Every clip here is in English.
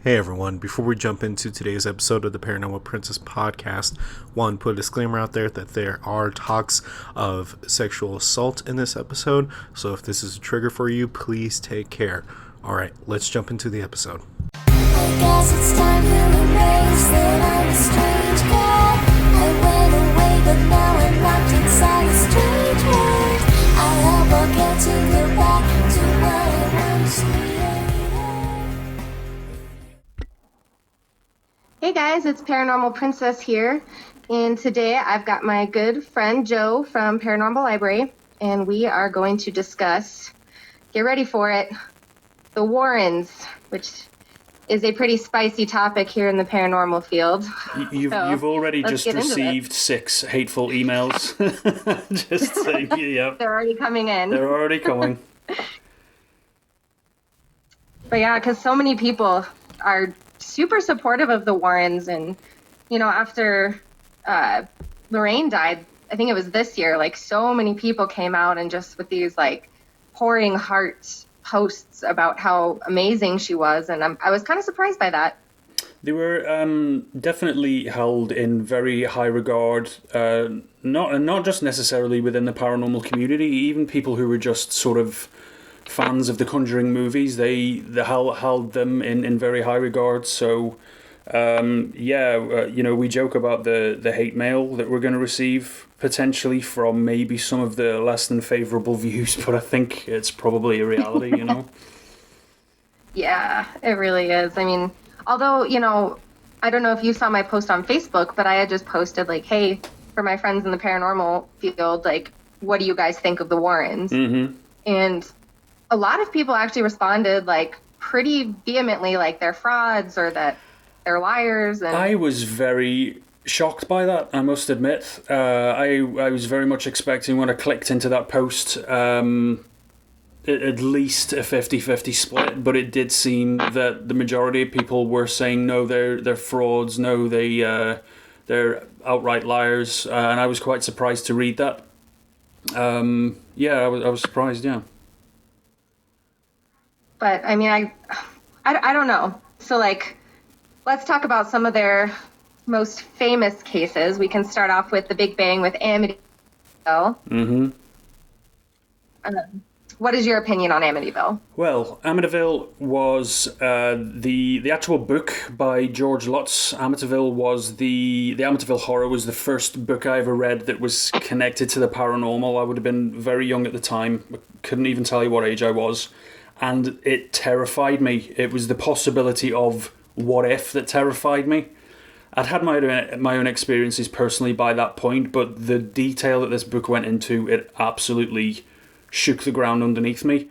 Hey everyone, before we jump into today's episode of the Paranormal Prncess podcast, one, put a disclaimer out there that there are talks of sexual assault in this episode, so if this is a trigger for you, please take care. Alright, let's jump into the episode. I guess it's time to erase that I'm a strange girl. I went away, but now I'm locked inside a strange world. I hope I'll get to go back to what I once created. Hey guys, it's Paranormal Prncess here, and today I've got my good friend Joe from Paranormal Library, and we are going to discuss, get ready for it, the Warrens, which is a pretty spicy topic here in the paranormal field. You've already just received 6 hateful emails. Just saying, yeah. They're already coming in. They're already coming. But yeah, because so many people are super supportive of the Warrens, and after Lorraine died, I think it was this year, like so many people came out and just with these like pouring heart posts about how amazing she was, and I was kind of surprised by that. They were definitely held in very high regard, not just necessarily within the paranormal community, even people who were just sort of fans of the Conjuring movies, they held them in very high regard. So, we joke about the hate mail that we're going to receive potentially from maybe some of the less than favourable views, but I think it's probably a reality, Yeah, it really is. I mean, although, I don't know if you saw my post on Facebook, but I had just posted like, hey, for my friends in the paranormal field, like, what do you guys think of the Warrens? Mm-hmm. And a lot of people actually responded like pretty vehemently, like they're frauds or that they're liars. And I was very shocked by that, I must admit. I was very much expecting when I clicked into that post at least a 50-50 split, but it did seem that the majority of people were saying no, they're frauds, no, they're outright liars, and I was quite surprised to read that. I was surprised, yeah. But I mean, I don't know. So like, let's talk about some of their most famous cases. We can start off with the Big Bang with Amityville. Mm-hmm. What is your opinion on Amityville? Well, Amityville was the actual book by George Lutz. Amityville was the Amityville Horror was the first book I ever read that was connected to the paranormal. I would have been very young at the time. I couldn't even tell you what age I was. And it terrified me. It was the possibility of what if that terrified me. I'd had my own experiences personally by that point, but the detail that this book went into, it absolutely shook the ground underneath me.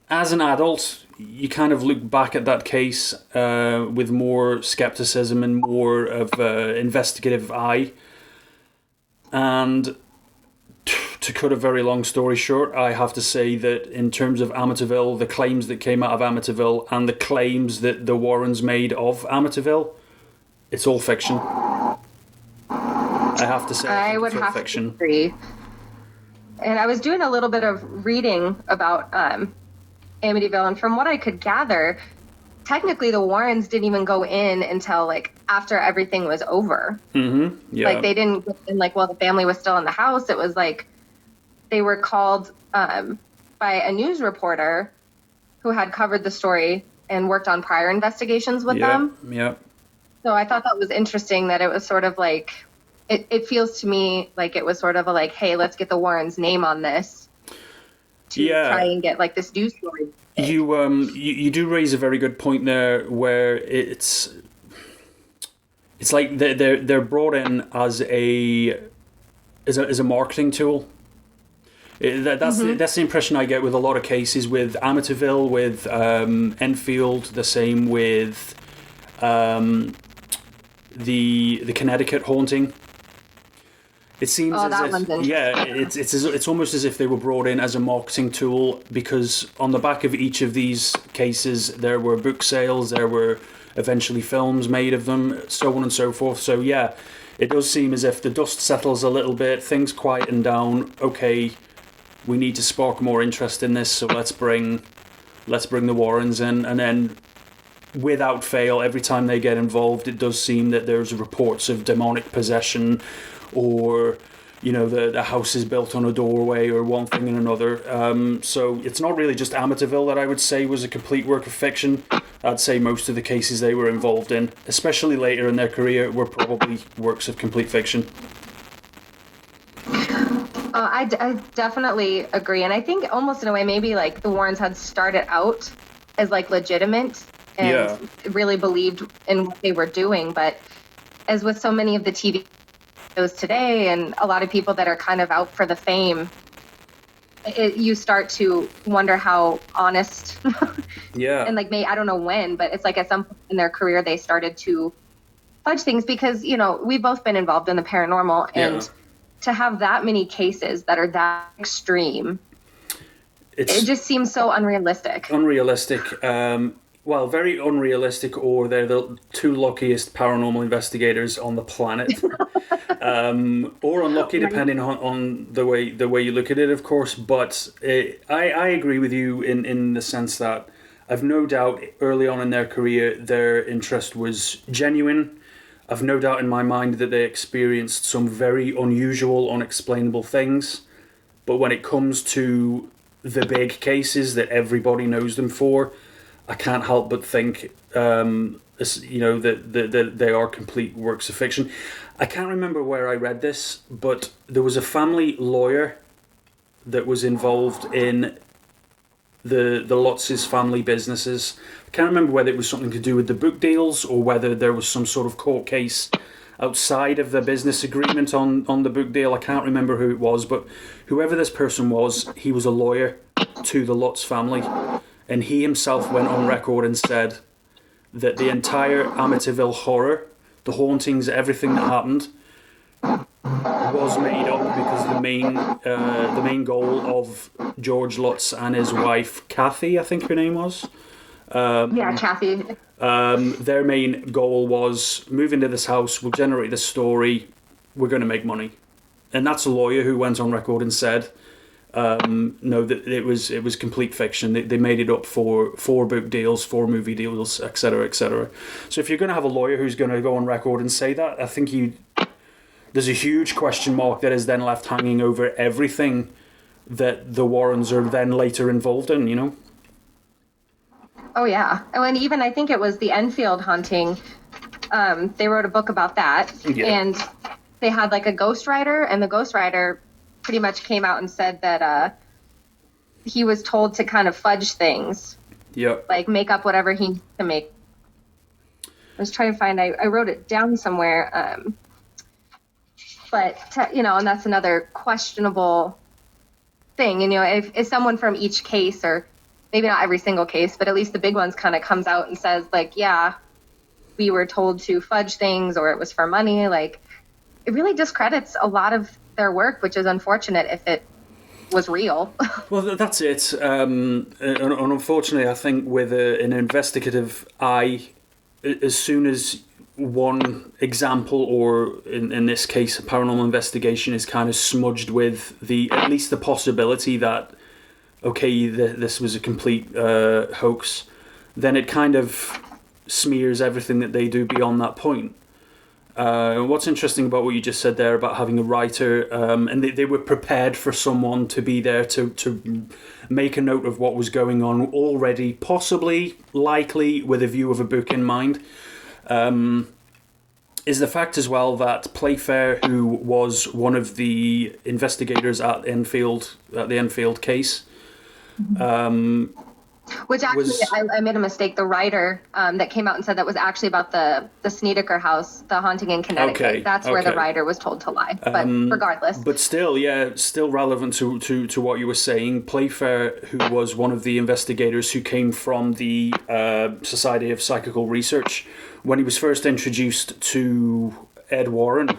As an adult, you kind of look back at that case with more skepticism and more of an investigative eye. And to cut a very long story short, I have to say that in terms of Amityville, the claims that came out of Amityville and the claims that the Warrens made of Amityville, it's all fiction. I have to say, I would have to agree. And I was doing a little bit of reading about Amityville, and from what I could gather, technically the Warrens didn't even go in until like after everything was over. Mm-hmm. Yeah. Like they didn't go in like while the family was still in the house. It was like they were called by a news reporter who had covered the story and worked on prior investigations with them. Yeah. So I thought that was interesting that it was sort of like, it feels to me like it was sort of a like, hey, let's get the Warrens' name on this to try and get like this news story. You do raise a very good point there, where it's like they're brought in as a marketing tool. That's the impression I get with a lot of cases, with Amityville, with Enfield, the same with the Connecticut haunting. It seems it's almost as if they were brought in as a marketing tool, because on the back of each of these cases there were book sales, there were eventually films made of them, so on and so forth. So yeah, it does seem as if the dust settles a little bit, things quieten down. Okay, we need to spark more interest in this, so let's bring the Warrens in, and then without fail, every time they get involved, it does seem that there's reports of demonic possession, or the house is built on a doorway, or one thing and another. So it's not really just Amityville that I would say was a complete work of fiction. I'd say most of the cases they were involved in, especially later in their career, were probably works of complete fiction. I definitely agree. And I think almost in a way, maybe like the Warrens had started out as like legitimate and really believed in what they were doing. But as with so many of the TV shows today and a lot of people that are kind of out for the fame, you start to wonder how honest and like I don't know when, but it's like at some point in their career they started to fudge things because we've both been involved in the paranormal, and to have that many cases that are that extreme, it just seems so unrealistic. Well, very unrealistic, or they're the two luckiest paranormal investigators on the planet. Or unlucky, depending on the way you look at it, of course. But I agree with you in the sense that I've no doubt early on in their career their interest was genuine. I've no doubt in my mind that they experienced some very unusual, unexplainable things. But when it comes to the big cases that everybody knows them for, I can't help but think that they are complete works of fiction. I can't remember where I read this, but there was a family lawyer that was involved in the Lutz's family businesses. I can't remember whether it was something to do with the book deals or whether there was some sort of court case outside of the business agreement on the book deal. I can't remember who it was, but whoever this person was, he was a lawyer to the Lutz family. And he himself went on record and said that the entire Amityville horror, the hauntings, everything that happened, was made up because the main goal of George Lutz and his wife, Kathy, I think her name was. Kathy. Their main goal was move into this house, we'll generate this story, we're going to make money. And that's a lawyer who went on record and said, no, that it was complete fiction. They made it up for book deals, for movie deals, etc., etc. So if you're going to have a lawyer who's going to go on record and say that, I think there's a huge question mark that is then left hanging over everything that the Warrens are then later involved in. Oh yeah, and even I think it was the Enfield haunting. They wrote a book about that, and they had like a ghostwriter, and the ghostwriter pretty much came out and said that he was told to kind of fudge things. Yep. Like make up whatever he needed to make. I was trying to find, I wrote it down somewhere. But, and that's another questionable thing. If someone from each case, or maybe not every single case, but at least the big ones kind of comes out and says like, yeah, we were told to fudge things or it was for money. Like it really discredits a lot of their work, which is unfortunate if it was real. Well, that's it. And unfortunately, I think with an investigative eye, as soon as one example, or in this case, a paranormal investigation, is kind of smudged with at least the possibility that, okay, this was a complete hoax, then it kind of smears everything that they do beyond that point. What's interesting about what you just said there about having a writer, and they were prepared for someone to be there to make a note of what was going on already, possibly, likely, with a view of a book in mind, is the fact as well that Playfair, who was one of the investigators at the Enfield case, which actually, I made a mistake. The writer that came out and said that was actually about the Snedeker house, the haunting in Connecticut. Okay, that's where the writer was told to lie. But regardless. But still, still relevant to what you were saying. Playfair, who was one of the investigators who came from the Society of Psychical Research, when he was first introduced to Ed Warren,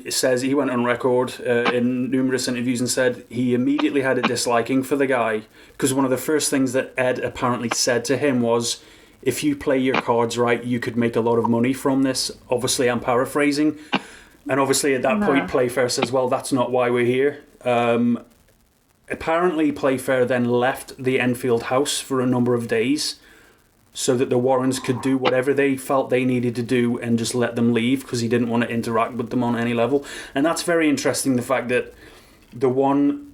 says he went on record in numerous interviews and said he immediately had a disliking for the guy, because one of the first things that Ed apparently said to him was, if you play your cards right, you could make a lot of money from this. Obviously, I'm paraphrasing. And obviously at that point, Playfair says, well, that's not why we're here. Apparently, Playfair then left the Enfield house for a number of days so that the Warrens could do whatever they felt they needed to do and just let them leave because he didn't want to interact with them on any level. And that's very interesting, the fact that the one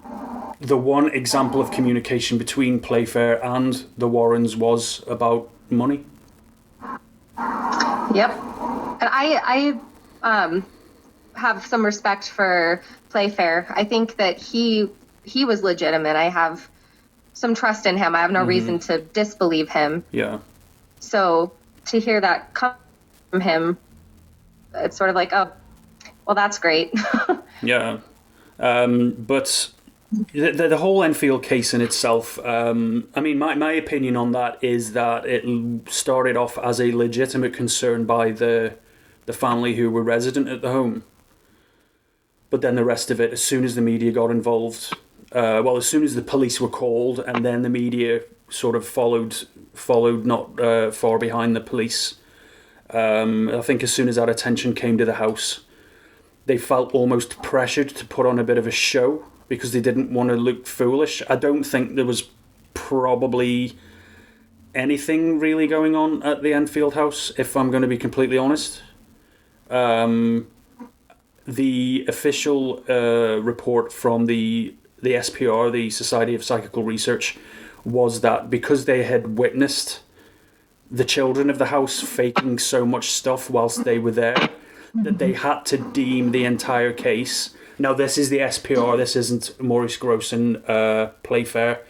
example of communication between Playfair and the Warrens was about money. Yep. And I have some respect for Playfair. I think that he was legitimate. I have some trust in him. I have no reason to disbelieve him. Yeah. So to hear that come from him, it's sort of like, oh, well, that's great. Yeah. But the whole Enfield case in itself, I mean, my opinion on that is that it started off as a legitimate concern by the family who were resident at the home. But then the rest of it, as soon as the media got involved, as soon as the police were called, and then the media sort of followed not far behind the police. I think as soon as that attention came to the house, they felt almost pressured to put on a bit of a show because they didn't want to look foolish. I don't think there was probably anything really going on at the Enfield house, if I'm going to be completely honest. The official report from the SPR, the Society of Psychical Research, was that because they had witnessed the children of the house faking so much stuff whilst they were there, that they had to deem the entire case. Now, this is the SPR, this isn't Maurice Grosse and Playfair,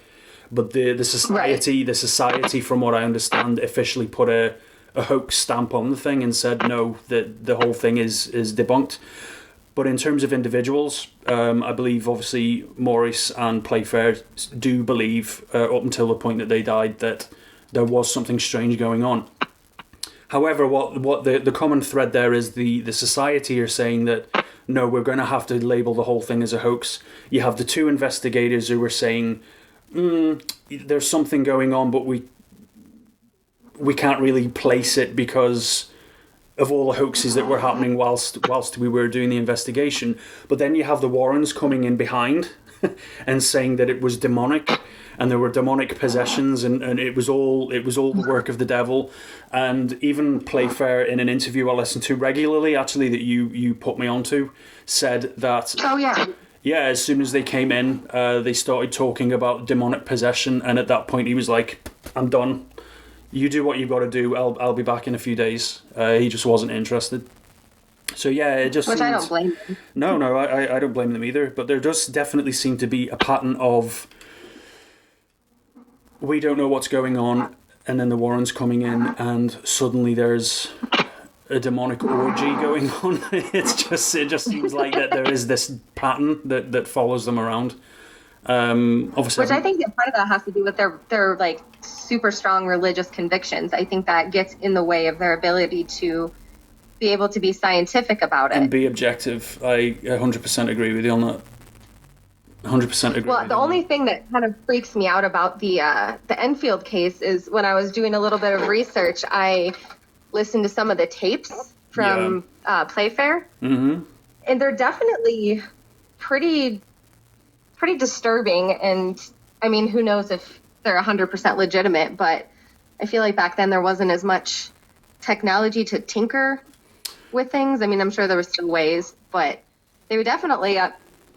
but the society, Right. the society, from what I understand, officially put a hoax stamp on the thing and said no, that the whole thing is debunked. But in terms of individuals, I believe obviously Maurice and Playfair do believe, up until the point that they died, that there was something strange going on. However, what the common thread there is the society are saying that no, we're going to have to label the whole thing as a hoax. You have the two investigators who were saying there's something going on, but we can't really place it because of all the hoaxes that were happening whilst we were doing the investigation. But then you have the Warrens coming in behind and saying that it was demonic and there were demonic possessions and it was all the work of the devil. And even Playfair, in an interview I listen to regularly, actually, that you put me onto, said that Oh, yeah. yeah, as soon as they came in, they started talking about demonic possession, and at that point he was like, I'm done. You do what you've got to do. I'll be back in a few days. He just wasn't interested. So yeah, it just Which seemed... I don't blame him. No, I don't blame them either. But there does definitely seem to be a pattern of we don't know what's going on, and then the Warrens coming in, and suddenly there's a demonic orgy going on. It just seems like that there is this pattern that follows them around. Obviously, Which I think that part of that has to do with their like super strong religious convictions. I think that gets in the way of their ability to be able to be scientific about it. and be objective. I 100% agree with you on that. 100% agree. Well, the only thing that kind of freaks me out about the Enfield case is when I was doing a little bit of research, I listened to some of the tapes from Playfair, Mm-hmm. and they're definitely pretty disturbing. And I mean, who knows if they're 100% legitimate? But I feel like back then there wasn't as much technology to tinker with things. I mean, I'm sure there were still ways, but they were definitely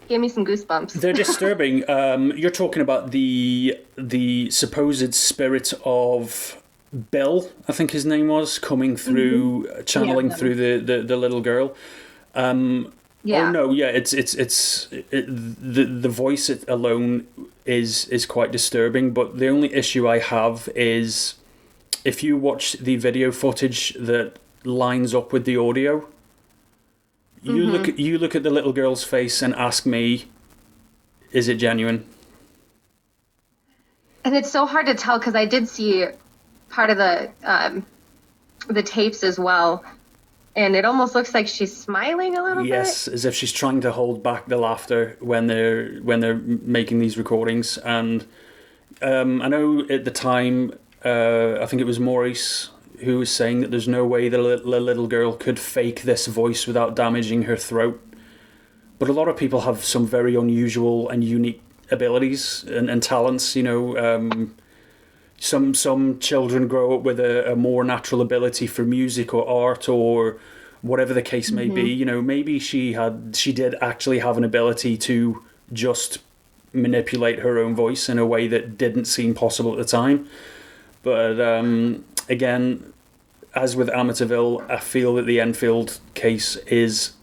gave me some goosebumps. They're disturbing. You're talking about the supposed spirit of Bill, I think his name was, coming through, channeling through the little girl. Yeah. Oh no, yeah, it's the voice alone is quite disturbing. But the only issue I have is if you watch the video footage that lines up with the audio. You look at the little girl's face and ask me, is it genuine? And it's so hard to tell because I did see part of the tapes as well, and it almost looks like she's smiling a little Yes, bit. as if she's trying to hold back the laughter when they're making these recordings. And I know at the time, I think it was Maurice who was saying that there's no way the little girl could fake this voice without damaging her throat. But a lot of people have some very unusual and unique abilities and talents, some children grow up with a more natural ability for music or art or whatever the case may be. You know, maybe she did actually have an ability to just manipulate her own voice in a way that didn't seem possible at the time. But again, as with Amityville, I feel that the Enfield case is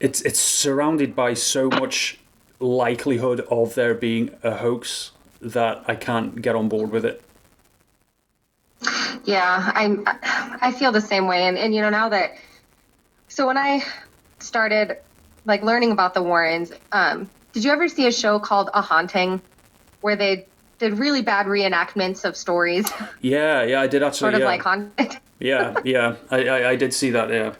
it's surrounded by so much likelihood of there being a hoax that I can't get on board with it. Yeah, I feel the same way. And you know, now that, so when I started like learning about the Warrens, did you ever see a show called A Haunting where they did really bad reenactments of stories? Yeah, I did actually. Sort of like haunted. Yeah, I did see that. Yeah.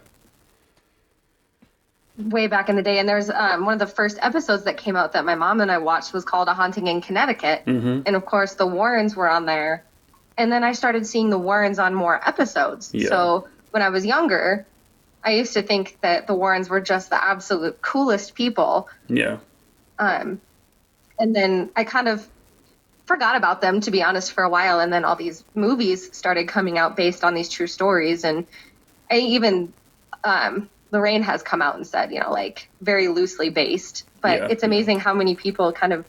Way back in the day, and there's one of the first episodes that came out that my mom and I watched was called A Haunting in Connecticut, and of course the Warrens were on there. And then I started seeing the Warrens on more episodes. Yeah. So when I was younger, I used to think that the Warrens were just the absolute coolest people. Yeah. And then I kind of forgot about them, to be honest, for a while. And then all these movies started coming out based on these true stories. And I even, Lorraine has come out and said, you know, like very loosely based, but it's amazing how many people kind of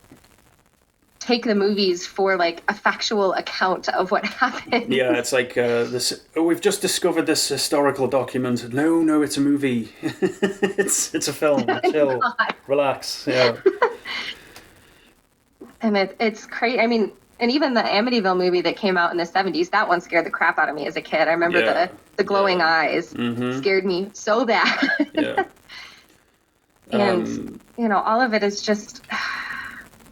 take the movies for like a factual account of what happened. Yeah, it's like this. Oh, we've just discovered this historical document. No, it's a movie. it's a film. Chill, relax. Yeah. And it's crazy. I mean, and even the Amityville movie that came out in the 70s, that one scared the crap out of me as a kid. I remember the glowing eyes scared me so bad. Yeah. And you know, all of it is just.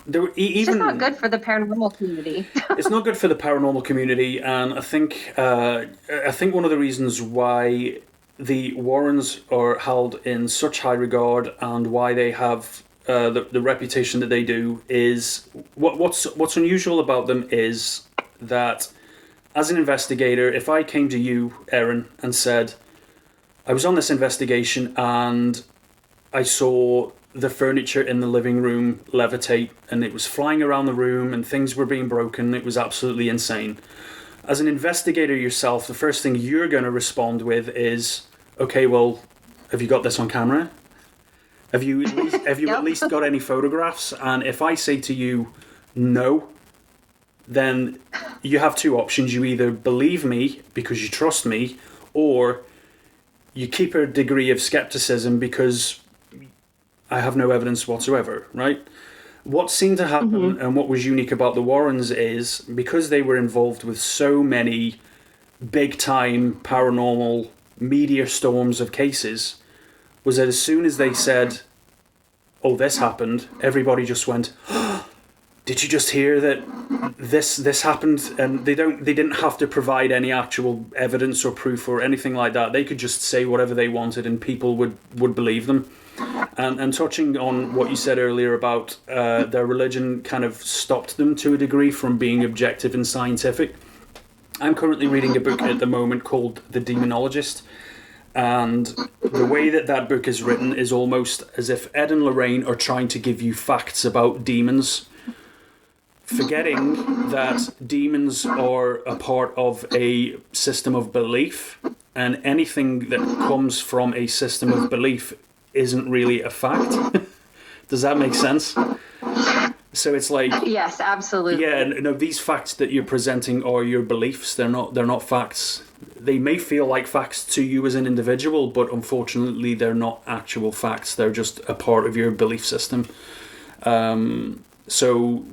It's just not good for the paranormal community. It's not good for the paranormal community, and I think one of the reasons why the Warrens are held in such high regard and why they have the reputation that they do is what's unusual about them is that as an investigator, if I came to you, Eryn, and said I was on this investigation and I saw the furniture in the living room levitate and it was flying around the room and things were being broken. It was absolutely insane. As an investigator yourself, the first thing you're going to respond with is, okay, well, have you got this on camera? Have you at least got any photographs? And if I say to you, no, then you have two options. You either believe me because you trust me, or you keep a degree of skepticism because I have no evidence whatsoever, right? What seemed to happen and what was unique about the Warrens is because they were involved with so many big-time paranormal media storms of cases, was that as soon as they said, oh, this happened, everybody just went, oh, did you just hear that this happened? And they didn't have to provide any actual evidence or proof or anything like that. They could just say whatever they wanted and people would believe them. And touching on what you said earlier about their religion kind of stopped them to a degree from being objective and scientific. I'm currently reading a book at the moment called The Demonologist, and the way that book is written is almost as if Ed and Lorraine are trying to give you facts about demons, forgetting that demons are a part of a system of belief, and anything that comes from a system of belief isn't really a fact. Does that make sense? So it's like, yes, absolutely. Yeah, no, these facts that you're presenting are your beliefs. They're not facts. They may feel like facts to you as an individual, but unfortunately they're not actual facts. They're just a part of your belief system. So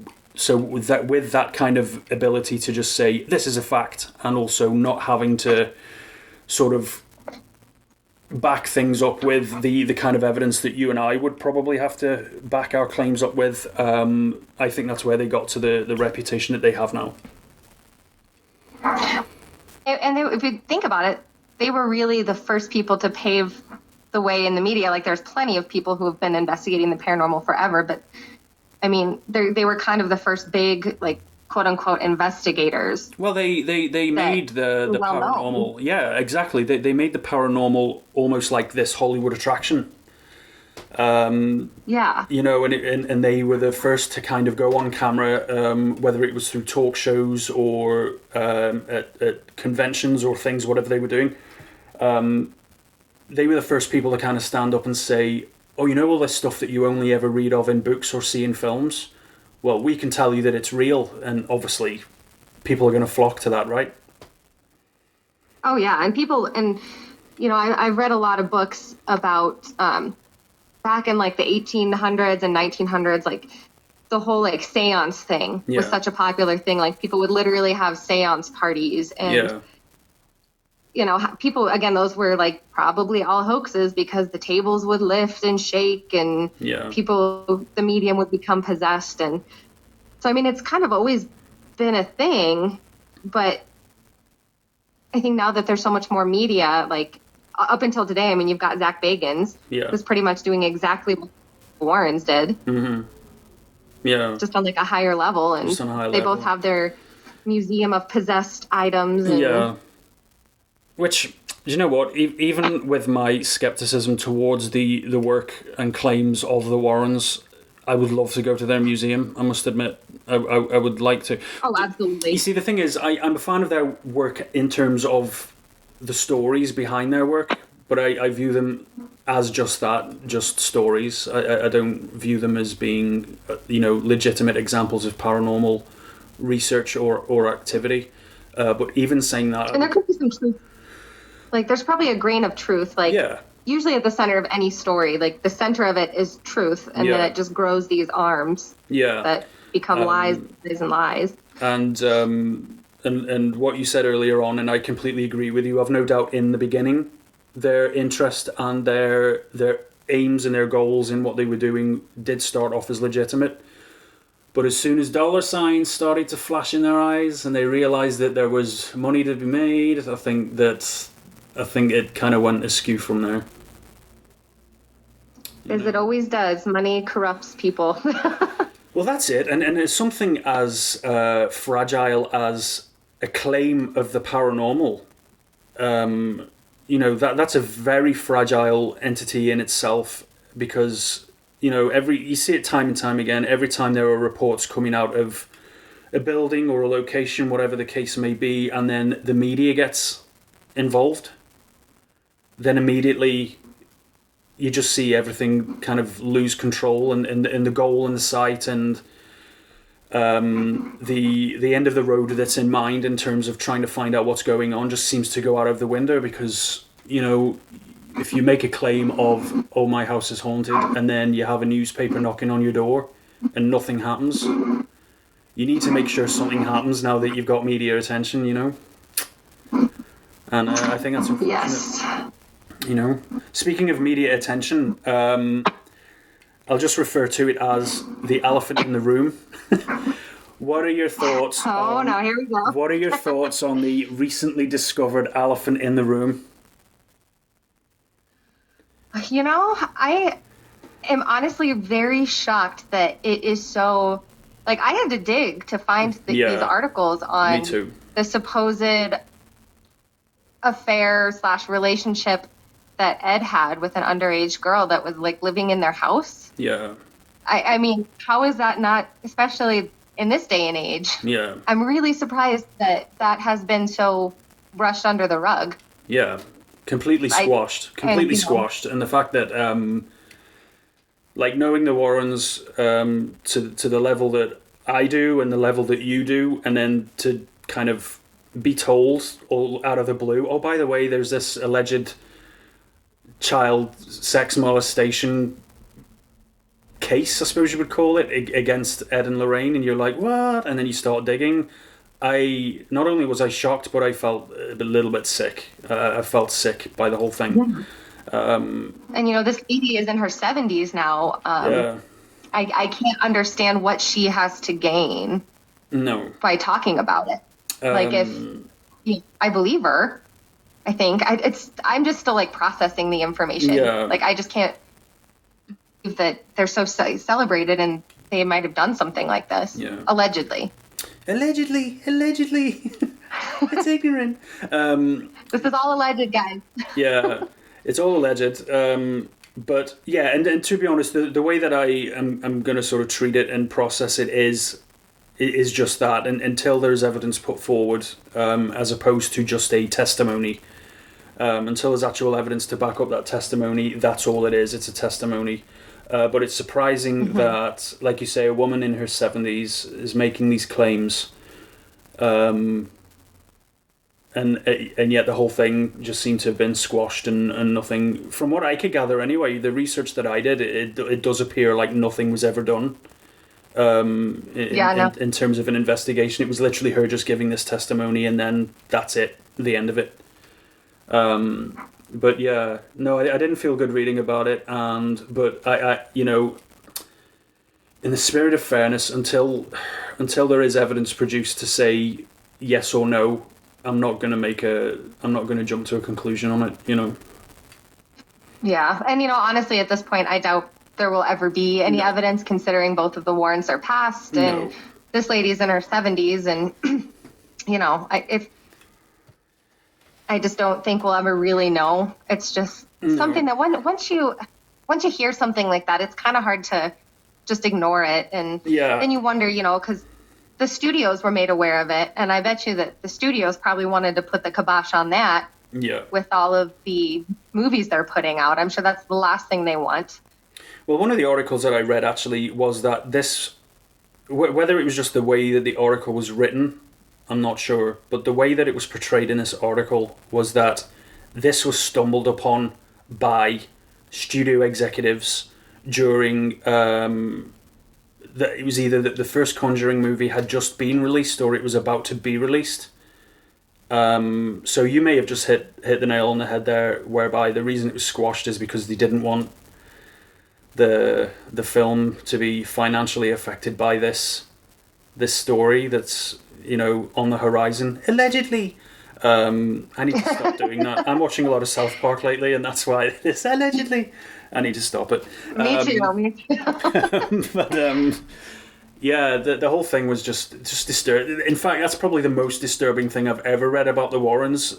with that kind of ability to just say this is a fact, and also not having to sort of back things up with the kind of evidence that you and I would probably have to back our claims up with, I think that's where they got to the reputation that they have now. And if you think about it, they were really the first people to pave the way in the media. Like, there's plenty of people who have been investigating the paranormal forever, but I mean, they were kind of the first big, like, quote unquote investigators. Well, they made the paranormal. Yeah, exactly. They made the paranormal almost like this Hollywood attraction. Yeah. You know, and they were the first to kind of go on camera, whether it was through talk shows or at conventions or things, whatever they were doing. They were the first people to kind of stand up and say, oh, you know all this stuff that you only ever read of in books or see in films? Well, we can tell you that it's real, and obviously people are going to flock to that, right? Oh, yeah. And people, and, you know, I've read a lot of books about back in like the 1800s and 1900s, like the whole like seance thing was such a popular thing. Like people would literally have seance parties and, you know, people, again, those were like probably all hoaxes because the tables would lift and shake and people, the medium would become possessed. And so, I mean, it's kind of always been a thing, but I think now that there's so much more media, like up until today, I mean, you've got Zach Bagans, who's pretty much doing exactly what the Warrens did. Mm-hmm. Yeah. Just on like a higher level. And they both have their museum of possessed items. And which, you know what, even with my skepticism towards the work and claims of the Warrens, I would love to go to their museum, I must admit. I would like to. Oh, absolutely. You see, the thing is, I'm a fan of their work in terms of the stories behind their work, but I view them as just that, just stories. I don't view them as being, you know, legitimate examples of paranormal research or activity. But even saying that... And there could be some truth. Like, there's probably a grain of truth. Like, usually at the center of any story, like, the center of it is truth, and then it just grows these arms that become lies and lies. And what you said earlier on, and I completely agree with you, I've no doubt in the beginning, their interest and their aims and their goals in what they were doing did start off as legitimate. But as soon as dollar signs started to flash in their eyes and they realised that there was money to be made, I think it kind of went askew from there. As it always does, money corrupts people. Well, that's it. And it's something as fragile as a claim of the paranormal. You know, that's a very fragile entity in itself because, you know, you see it time and time again. Every time there are reports coming out of a building or a location, whatever the case may be, and then the media gets involved, then immediately you just see everything kind of lose control and the goal and the sight and the end of the road that's in mind in terms of trying to find out what's going on just seems to go out of the window because, you know, if you make a claim of, oh, my house is haunted, and then you have a newspaper knocking on your door and nothing happens, you need to make sure something happens now that you've got media attention, you know? And I think that's unfortunate. Yes. You know, speaking of media attention, I'll just refer to it as the elephant in the room. What are your thoughts? Now here we go. What are your thoughts on the recently discovered elephant in the room? You know, I am honestly very shocked that it is so. Like, I had to dig to find these articles on the supposed affair / relationship that Ed had with an underage girl that was like living in their house. Yeah. I mean, how is that not, especially in this day and age? Yeah. I'm really surprised that has been so brushed under the rug. Yeah. Completely squashed. Squashed. And the fact that, like, knowing the Warrens to the level that I do and the level that you do, and then to kind of be told all out of the blue, oh, by the way, there's this alleged child sex molestation case, I suppose you would call it, against Ed and Lorraine, and you're like, what? And then you start digging. Not only was I shocked, but I felt a little bit sick. I felt sick by the whole thing. And, you know, this lady is in her 70s now. I can't understand what she has to gain by talking about it. Like, if I believe her, I think I'm just still like processing the information. Like, I just can't believe that they're so celebrated and they might have done something like this. Allegedly. It's ignorant. This is all alleged, guys. It's all alleged. But yeah, and to be honest, the way that I'm going to sort of treat it and process it is just that, and until there's evidence put forward, as opposed to just a testimony. Until there's actual evidence to back up that testimony, that's all it is. It's a testimony. But it's surprising that, like you say, a woman in her 70s is making these claims, and yet the whole thing just seemed to have been squashed and nothing. From what I could gather, anyway, the research that I did, it does appear like nothing was ever done. In terms of an investigation, it was literally her just giving this testimony, and then that's it, the end of it. But yeah, no, I didn't feel good reading about it, but I in the spirit of fairness, until there is evidence produced to say yes or no, I'm not going to jump to a conclusion on it. Yeah, and honestly, at this point, I doubt there will ever be any evidence, considering both of the Warrens are passed, and this lady's in her 70s, and I just don't think we'll ever really know. It's just something that once you hear something like that, it's kind of hard to just ignore it, and then you wonder, because the studios were made aware of it, and I bet you that the studios probably wanted to put the kibosh on that. Yeah. With all of the movies they're putting out, I'm sure that's the last thing they want. Well, one of the articles that I read actually was that this, whether it was just the way that the article was written, I'm not sure, but the way that it was portrayed in this article was that this was stumbled upon by studio executives during it was either that the first Conjuring movie had just been released or it was about to be released. So you may have just hit the nail on the head there, whereby the reason it was squashed is because they didn't want the film to be financially affected by this story that's on the horizon, allegedly. I need to stop doing that. I'm watching a lot of South Park lately, and that's why this allegedly. I need to stop it. Me too. But yeah, the whole thing was just disturbing. In fact, that's probably the most disturbing thing I've ever read about the Warrens.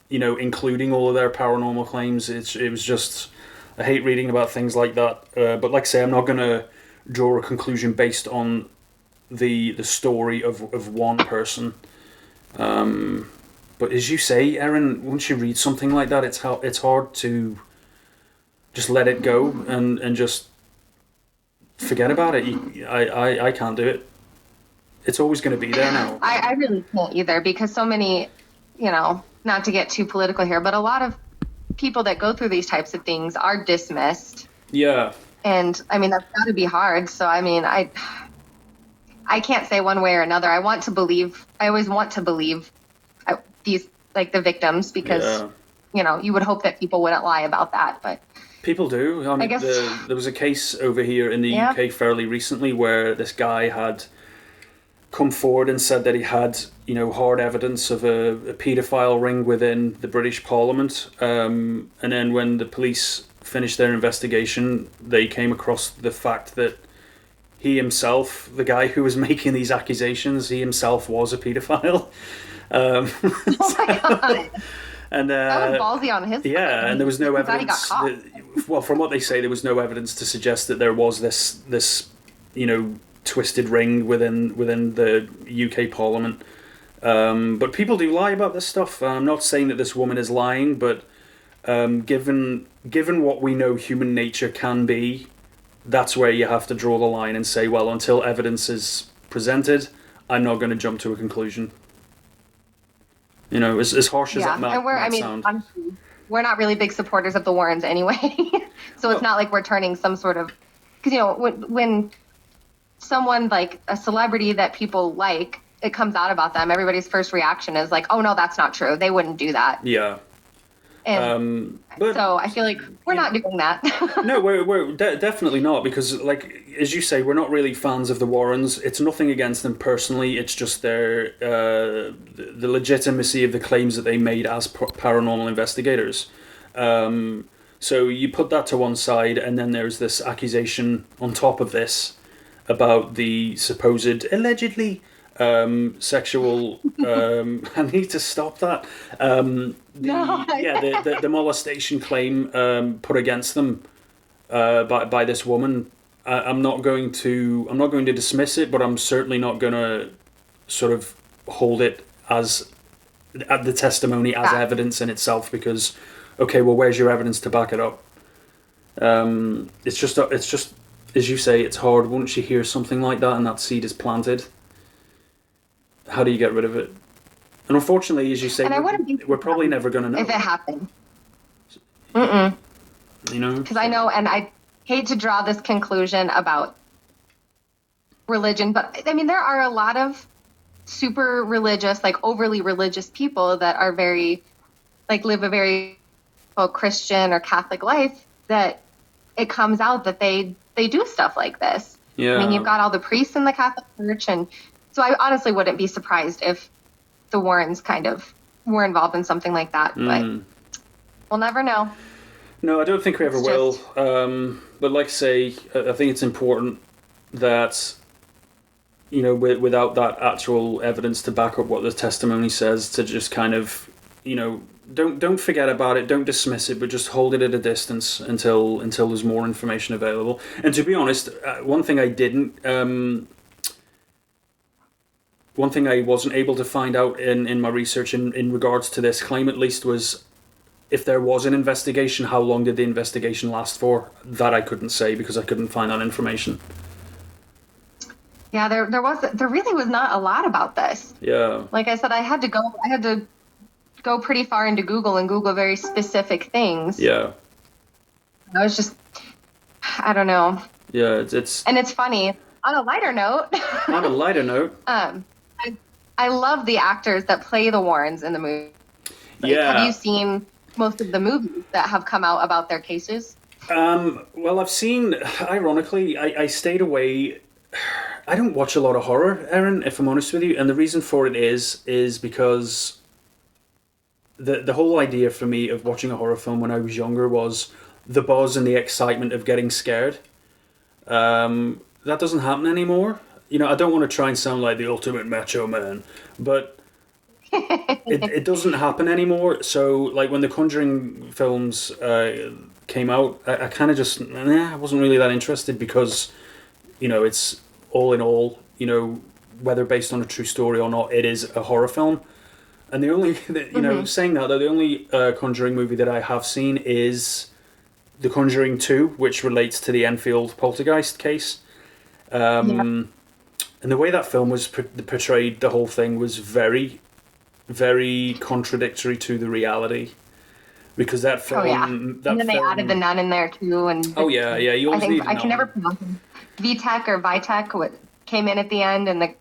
Including all of their paranormal claims. It was just, I hate reading about things like that. But like I say, I'm not going to draw a conclusion based on the story of one person. But as you say, Eryn, once you read something like that, it's hard to just let it go and just forget about it. I can't do it. It's always going to be there now. I really can't either, because so many, not to get too political here, but a lot of people that go through these types of things are dismissed. Yeah. And I mean, that's got to be hard. So I mean, I can't say one way or another. I always want to believe these, like, the victims, because you would hope that people wouldn't lie about that, but people do. I guess there was a case over here in the UK fairly recently where this guy had come forward and said that he had, hard evidence of a paedophile ring within the British Parliament. And then when the police finished their investigation, they came across the fact that he himself, the guy who was making these accusations, he himself was a paedophile. Oh my God. And that was ballsy on his part. Yeah, and there was no evidence. He got caught. Well, from what they say, there was no evidence to suggest that there was this twisted ring within the UK Parliament. But people do lie about this stuff. I'm not saying that this woman is lying, but given what we know human nature can be, that's where you have to draw the line and say, well, until evidence is presented, I'm not going to jump to a conclusion. As harsh as that might sound. Honestly, we're not really big supporters of the Warrens anyway. So it's not like we're turning some sort of... Because, when someone, like a celebrity that people like, it comes out about them, everybody's first reaction is like, oh, no, that's not true. They wouldn't do that. Yeah. And so I feel like we're not doing that. No, we're definitely not, because, like, as you say, we're not really fans of the Warrens. It's nothing against them personally. It's just their the legitimacy of the claims that they made as paranormal investigators. So you put that to one side, and then there's this accusation on top of this about the supposed, allegedly, sexual. I need to stop that. The molestation claim put against them by this woman. I'm not going to dismiss it, but I'm certainly not going to sort of hold it as the testimony as evidence in itself, because okay, well, where's your evidence to back it up? It's just as you say, it's hard once you hear something like that and that seed is planted. How do you get rid of it? And unfortunately, as you say, we're probably never going to know if it happened. You know, because I know, and I hate to draw this conclusion about religion, but I mean, there are a lot of super religious, like overly religious people that are very, like, live a very Christian or Catholic life, that it comes out that they do stuff like this. Yeah. I mean, you've got all the priests in the Catholic Church, and so I honestly wouldn't be surprised if the Warrens kind of were involved in something like that, but we'll never know. No, I don't think we ever will. But like I say, I think it's important that, you know, without that actual evidence to back up what the testimony says, to just kind of, you know, don't forget about it, don't dismiss it, but just hold it at a distance until there's more information available. And to be honest, one thing I wasn't able to find out in my research in regards to this claim, at least, was if there was an investigation, how long did the investigation last for? That I couldn't say, because I couldn't find that information. Yeah, there really was not a lot about this. Yeah. Like I said, I had to go pretty far into Google and Google very specific things. Yeah. I was just, I don't know. Yeah, it's and it's funny. On a lighter note. I love the actors that play the Warrens in the movie. Yeah. Have you seen most of the movies that have come out about their cases? Well, I've seen, ironically, I stayed away. I don't watch a lot of horror, Eryn, if I'm honest with you. And the reason for it is because the whole idea for me of watching a horror film when I was younger was the buzz and the excitement of getting scared. That doesn't happen anymore. You know, I don't want to try and sound like the ultimate macho man, but it doesn't happen anymore. So, like, when the Conjuring films came out, I kind of just, I wasn't really that interested, because, you know, it's all in all, you know, whether based on a true story or not, it is a horror film. And the only, you know, saying that, though, the only Conjuring movie that I have seen is The Conjuring 2, which relates to the Enfield poltergeist case. And the way that film was portrayed, the whole thing was very, very contradictory to the reality. Because that film... and then they added the nun in there, too. And you always need I can never pronounce it. Vitek or Vitek came in at the end, and I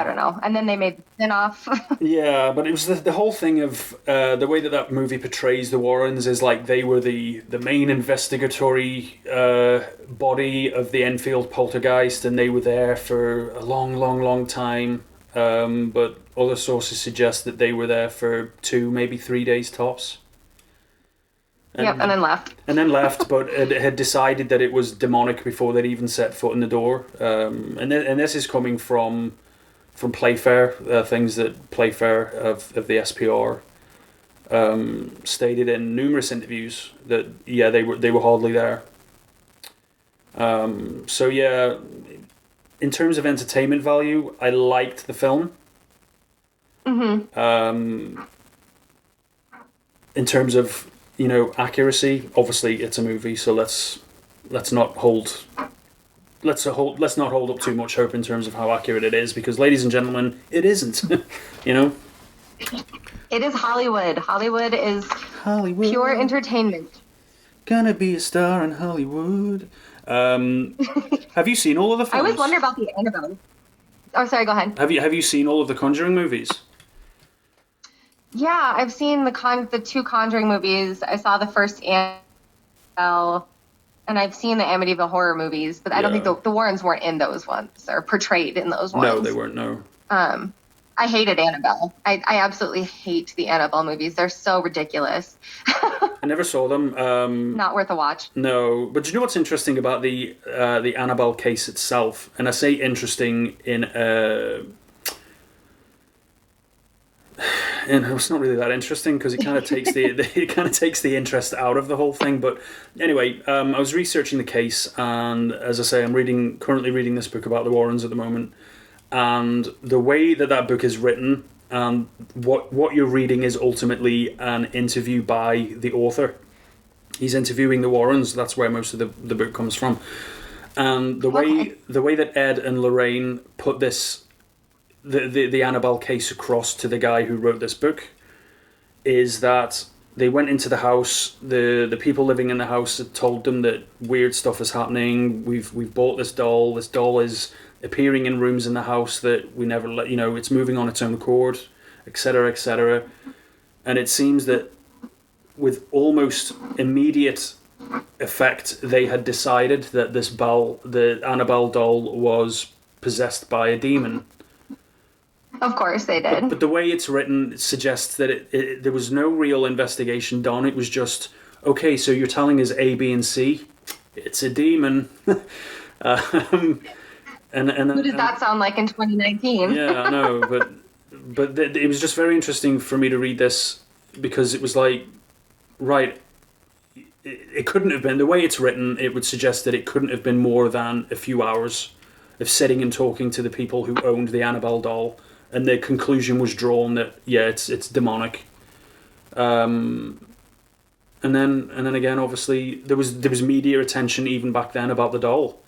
don't know. And then they made the spin-off. Yeah, but it was the whole thing of the way that movie portrays the Warrens is like they were the main investigatory body of the Enfield poltergeist, and they were there for a long, long, long time. But other sources suggest that they were there for 2, maybe 3 days tops. And then left. And then left, but it had decided that it was demonic before they'd even set foot in the door. And this is coming from Playfair, things that Playfair of the SPR stated in numerous interviews that they were hardly there. So yeah, in terms of entertainment value, I liked the film. In terms of, you know, accuracy, obviously it's a movie, so let's not hold up too much hope in terms of how accurate it is, because, ladies and gentlemen, it isn't. You know, it is Hollywood. Hollywood is pure entertainment. Gonna be a star in Hollywood. Have you seen all of the films? I always wonder about the Annabelle. Oh, sorry. Go ahead. Have you seen all of the Conjuring movies? Yeah, I've seen the 2 Conjuring movies. I saw the first Annabelle, and I've seen the Amityville horror movies, but I don't think the Warrens weren't in those ones or portrayed in those ones. No, they weren't. No. I hated Annabelle. I absolutely hate the Annabelle movies. They're so ridiculous. I never saw them. Not worth a watch. No, but do you know what's interesting about the Annabelle case itself? And I say interesting in and it's not really that interesting because it kind of takes it kind of takes the interest out of the whole thing. But anyway, I was researching the case, and as I say, I'm currently reading this book about the Warrens at the moment, and the way that book is written, and what you're reading is ultimately an interview by the author. He's interviewing the Warrens. That's where most of the book comes from, and the way that Ed and Lorraine put this. The Annabelle case across to the guy who wrote this book is that they went into the house. The people living in the house had told them that weird stuff is happening. We've bought this doll. This doll is appearing in rooms in the house that we never let. It's moving on its own accord, etc., etc. And it seems that with almost immediate effect, they had decided that the Annabelle doll was possessed by a demon. Of course they did. But the way it's written suggests that there was no real investigation done. It was just, okay, so you're telling us A, B, and C? It's a demon. And Who did that sound like in 2019? Yeah, I know, but it was just very interesting for me to read this because it was like, right, it couldn't have been, the way it's written, it would suggest that it couldn't have been more than a few hours of sitting and talking to the people who owned the Annabelle doll. And the conclusion was drawn that it's demonic, and then again, obviously there was media attention even back then about the doll,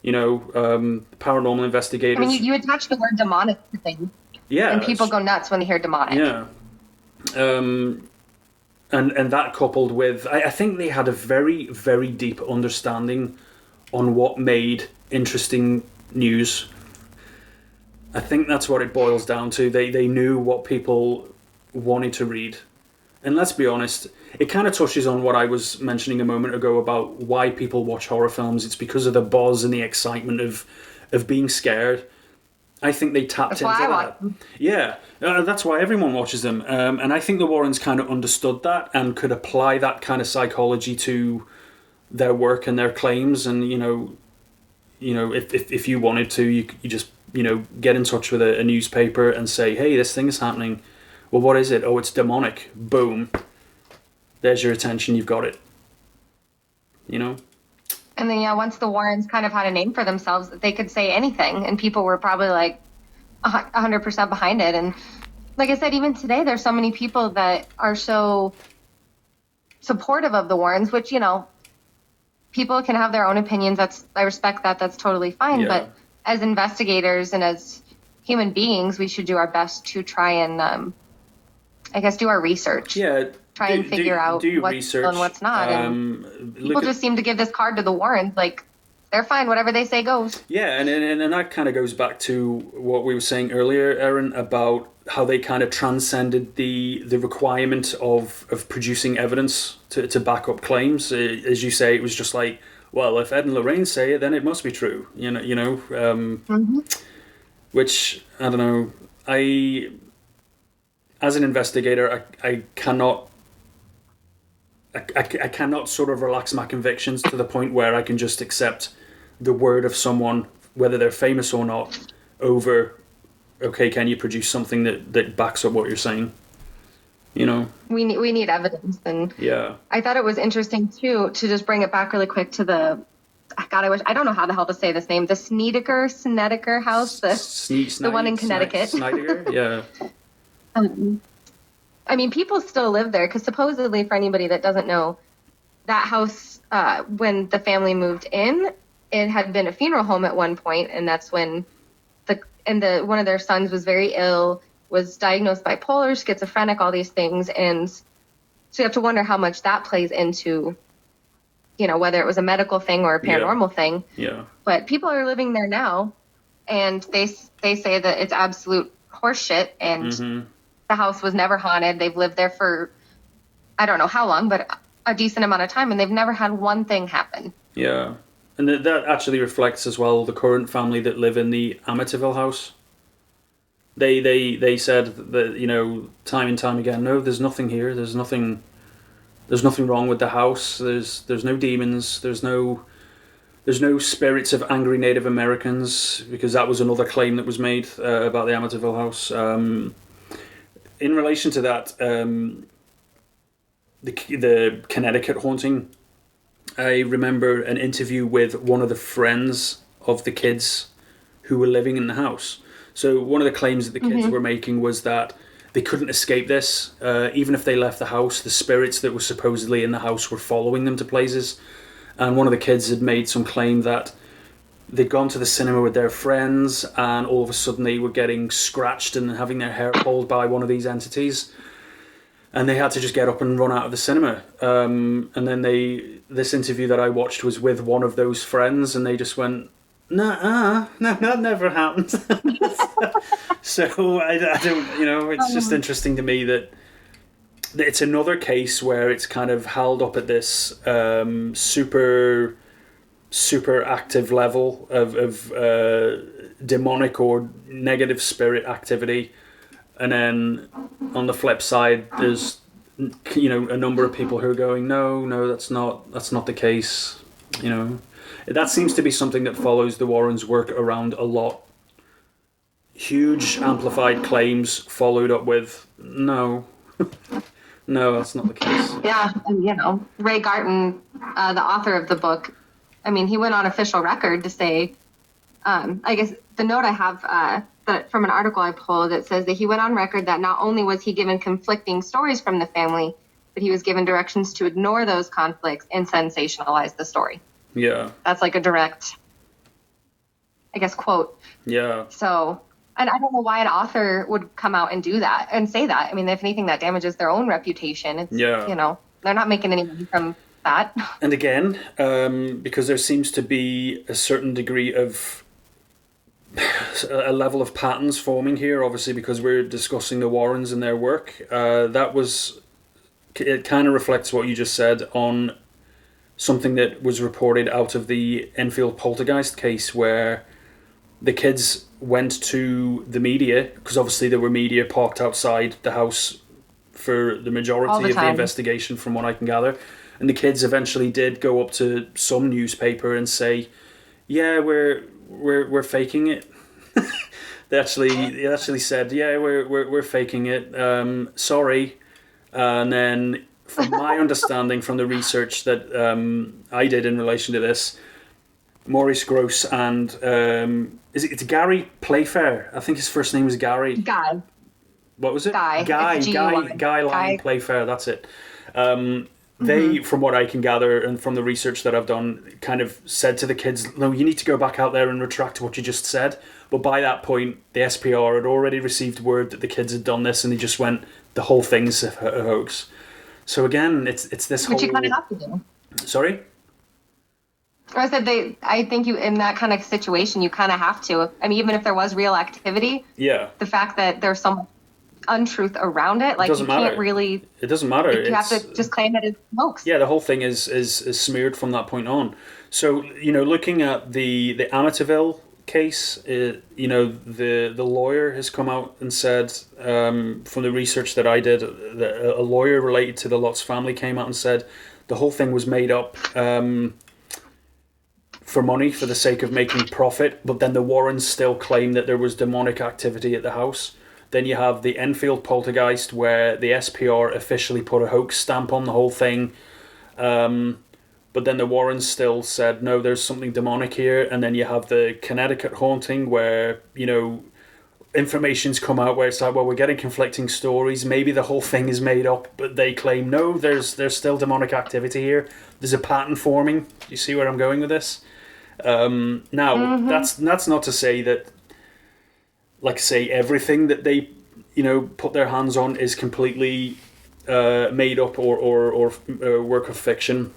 paranormal investigators. I mean, you attach the word demonic to things, and people go nuts when they hear demonic. Yeah, and that coupled with, I think they had a very, very deep understanding on what made interesting news. I think that's what it boils down to. They knew what people wanted to read. And let's be honest, it kind of touches on what I was mentioning a moment ago about why people watch horror films. It's because of the buzz and the excitement of being scared. I think they tapped into that. Yeah, that's why everyone watches them. And I think the Warrens kind of understood that and could apply that kind of psychology to their work and their claims. And, if you wanted to, you just... get in touch with a newspaper and say, hey, this thing is happening. Well, what is it? Oh, it's demonic. Boom. There's your attention. You've got it. And then, once the Warrens kind of had a name for themselves, they could say anything, and people were probably like 100% behind it. And like I said, even today, there's so many people that are so supportive of the Warrens, which, people can have their own opinions. I respect that. That's totally fine. Yeah. But as investigators and as human beings, we should do our best to try and, do our research. Yeah. Try and figure out what's research and what's not. And people just seem to give this card to the Warrens, like, they're fine, whatever they say goes. Yeah, and that kind of goes back to what we were saying earlier, Eryn, about how they kind of transcended the requirement of producing evidence to back up claims. As you say, it was just like, well, if Ed and Lorraine say it, then it must be true. Which, I don't know, as an investigator, I cannot sort of relax my convictions to the point where I can just accept the word of someone, whether they're famous or not, over, okay, can you produce something that backs up what you're saying? We need evidence. And yeah, I thought it was interesting too to just bring it back really quick to the, I don't know how the hell to say this name, the Snedeker house, the one in Connecticut. Snedeker, yeah. I mean, people still live there because supposedly, for anybody that doesn't know, that house, when the family moved in, it had been a funeral home at one point, and that's when one of their sons was very ill, was diagnosed bipolar, schizophrenic, all these things, and so you have to wonder how much that plays into, whether it was a medical thing or a paranormal thing. Yeah. But people are living there now, and they say that it's absolute horseshit, and the house was never haunted. They've lived there for, I don't know how long, but a decent amount of time, and they've never had one thing happen. Yeah. And that actually reflects as well the current family that live in the Amityville house. They said that, time and time again, no, there's nothing here. There's nothing wrong with the house. There's no demons. There's no spirits of angry Native Americans, because that was another claim that was made about the Amityville house. in relation to that, the Connecticut haunting, I remember an interview with one of the friends of the kids who were living in the house. So one of the claims that the kids were making was that they couldn't escape this. Even if they left the house, the spirits that were supposedly in the house were following them to places. And one of the kids had made some claim that they'd gone to the cinema with their friends and all of a sudden they were getting scratched and having their hair pulled by one of these entities. And they had to just get up and run out of the cinema. And then this interview that I watched was with one of those friends, and they just went, no, that never happened. So I don't, it's just interesting to me that it's another case where it's kind of held up at this super active level of demonic or negative spirit activity. And then on the flip side, there's a number of people who are going, no, that's not the case. That seems to be something that follows the Warrens' work around a lot. Huge amplified claims followed up with no, that's not the case. Yeah, and Ray Garton, the author of the book, he went on official record to say, I guess the note I have that from an article I pulled, it says that he went on record that not only was he given conflicting stories from the family, but he was given directions to ignore those conflicts and sensationalize the story. Yeah. That's like a direct, I guess, quote. Yeah. So, and I don't know why an author would come out and do that and say that. If anything, that damages their own reputation. It's, they're not making any money from that. And again, because there seems to be a certain degree of a level of patterns forming here, obviously because we're discussing the Warrens and their work, it kind of reflects what you just said on something that was reported out of the Enfield poltergeist case, where the kids went to the media, because obviously there were media parked outside the house for the majority of the investigation, from what I can gather, and the kids eventually did go up to some newspaper and say, yeah, we're faking it. They actually said, yeah, we're faking it. Sorry. And then, from my understanding from the research that I did in relation to this, Maurice Grosse and it's Gary Playfair. I think his first name was Gary. Guy. What was it? Guy. Guy Lyon Playfair. That's it. They, from what I can gather and from the research that I've done, kind of said to the kids, no, you need to go back out there and retract what you just said. But by that point, the SPR had already received word that the kids had done this, and they just went, the whole thing's a hoax. So again, it's this whole... Which you kind of have to do. Sorry? I said I think you, in that kind of situation, you kind of have to. Even if there was real activity, yeah, the fact that there's some untruth around it, like, you can't really... It doesn't matter. You have to just claim it as hoax. Yeah, the whole thing is smeared from that point on. So, looking at the Amityville case, the lawyer has come out and said, from the research that I did, a lawyer related to the Lutz family came out and said the whole thing was made up for money, for the sake of making profit, but then the Warrens still claim that there was demonic activity at the house. Then you have the Enfield poltergeist, where the SPR officially put a hoax stamp on the whole thing. But then the Warrens still said, no, there's something demonic here. And then you have the Connecticut haunting, where, information's come out where it's like, well, we're getting conflicting stories. Maybe the whole thing is made up, but they claim, no, there's still demonic activity here. There's a pattern forming. You see where I'm going with this? That's not to say that, like, say, everything that they, put their hands on is completely made up or work of fiction.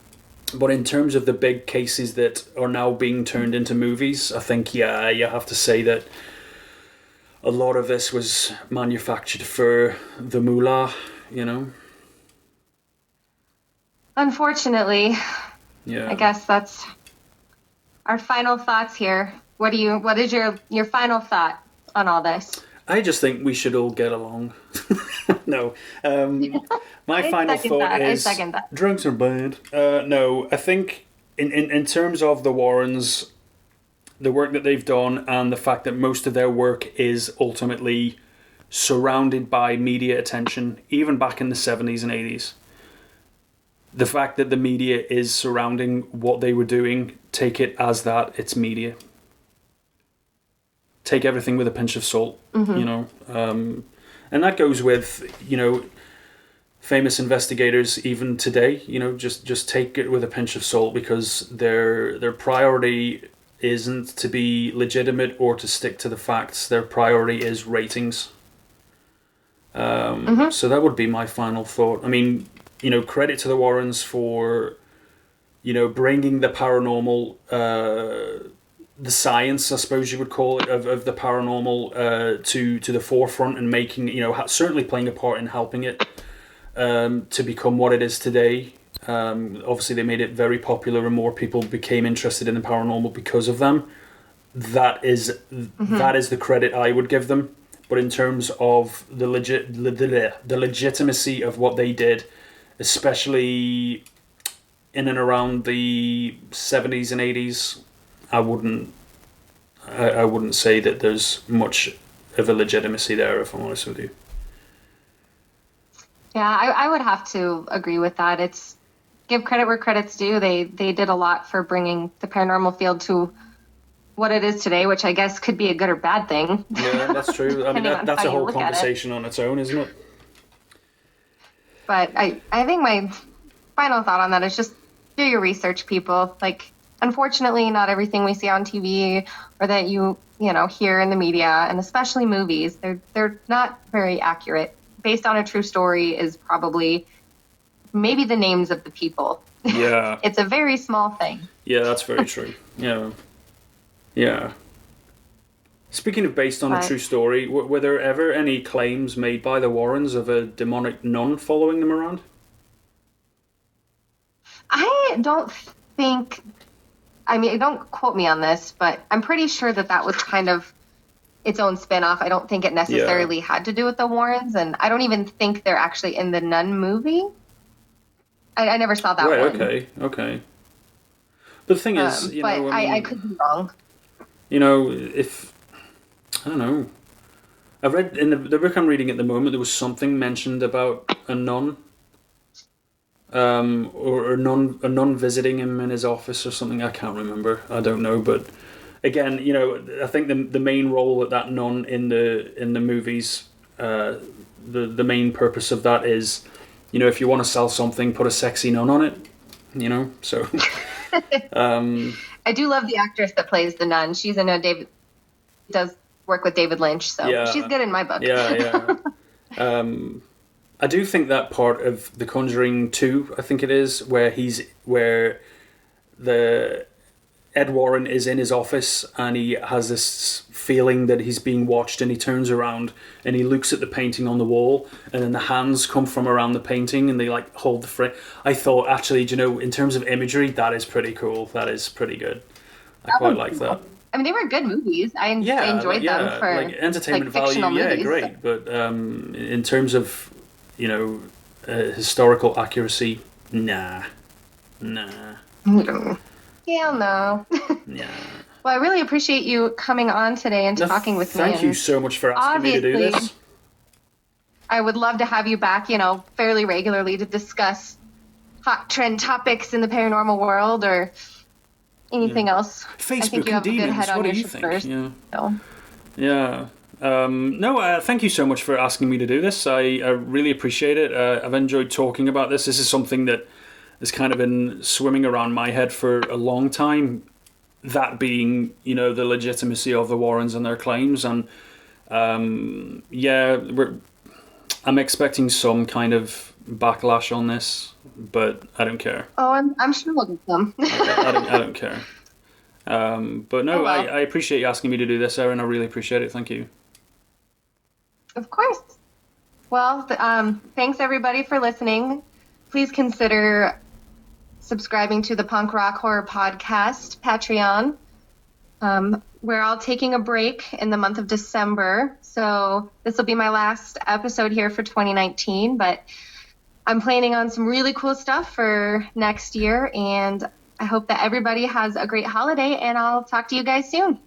But in terms of the big cases that are now being turned into movies, I think, yeah, you have to say that a lot of this was manufactured for the moolah, Unfortunately. Yeah. I guess that's our final thoughts here. What is your final thought on all this? I just think we should all get along. No. My final thought is drugs are bad. No, I think in terms of the Warrens, the work that they've done, and the fact that most of their work is ultimately surrounded by media attention, even back in the 70s and 80s. The fact that the media is surrounding what they were doing, take it as that, it's media. Take everything with a pinch of salt, you know. And that goes with, you know, famous investigators even today, you know, just take it with a pinch of salt, because their priority isn't to be legitimate or to stick to the facts. Their priority is ratings. So that would be my final thought. I mean, you know, credit to the Warrens for, you know, bringing the paranormal, the science, I suppose you would call it, of the paranormal to the forefront, and making, you know, certainly playing a part in helping it to become what it is today. Obviously, they made it very popular, and more people became interested in the paranormal because of them. That is the credit I would give them. But in terms of the legitimacy of what they did, especially in and around the 70s and 80s, I wouldn't say that there's much of a legitimacy there, if I'm honest with you. Yeah, I would have to agree with that. It's give credit where credit's due. They did a lot for bringing the paranormal field to what it is today, which I guess could be a good or bad thing. Yeah, that's true. I mean, that's a whole conversation on its own, isn't it? But I think my final thought on that is just do your research, people. Like, unfortunately, not everything we see on TV or that you know hear in the media, and especially movies, they're not very accurate. Based on a true story is probably maybe the names of the people. Yeah. It's a very small thing. Yeah, that's very true. Yeah. Yeah. Speaking of based on a true story, were there ever any claims made by the Warrens of a demonic nun following them around? I don't think, I mean, don't quote me on this, but I'm pretty sure that was kind of its own spin-off. I don't think it necessarily had to do with the Warrens, and I don't even think they're actually in the Nun movie. I never saw that one. Okay. But the thing is, you know... I could be wrong. You know, if... I don't know. I've read, in the book I'm reading at the moment, there was something mentioned about a nun. Or a nun visiting him in his office or something. I can't remember. I don't know, but... Again, you know, I think the main role of that nun in the movies, the main purpose of that is, you know, if you want to sell something, put a sexy nun on it, you know. So, I do love the actress that plays the nun. She's in does work with David Lynch, so she's good in my book. Yeah. I do think that part of The Conjuring 2, I think it is, where Ed Warren is in his office and he has this feeling that he's being watched, and he turns around and he looks at the painting on the wall, and then the hands come from around the painting and they like hold the frame. I thought, actually, you know, in terms of imagery, that is pretty cool. That is pretty good. I quite like that. I mean, they were good movies. I enjoyed them for like entertainment value. Movies, great. So. But in terms of, you know, historical accuracy, nah. Hell no. Yeah. Well, I really appreciate you coming on today and talking with me. Thank you so much for asking me to do this. I would love to have you back, you know, fairly regularly to discuss hot trend topics in the paranormal world or anything else. Facebook, I think you have a good head on your shoulders. Yeah. No, thank you so much for asking me to do this. I really appreciate it. I've enjoyed talking about this. This is something that has kind of been swimming around my head for a long time, that being, you know, the legitimacy of the Warrens and their claims. And I'm expecting some kind of backlash on this, but I don't care. Oh, I'm sure we'll get some. I don't care. But no, I appreciate you asking me to do this, Eryn. I really appreciate it. Thank you. Of course. Well, thanks everybody for listening. Please consider subscribing to the Punk Rock Horror Podcast Patreon. We're all taking a break in the month of December, so this will be my last episode here for 2019, but I'm planning on some really cool stuff for next year, and I hope that everybody has a great holiday, and I'll talk to you guys soon.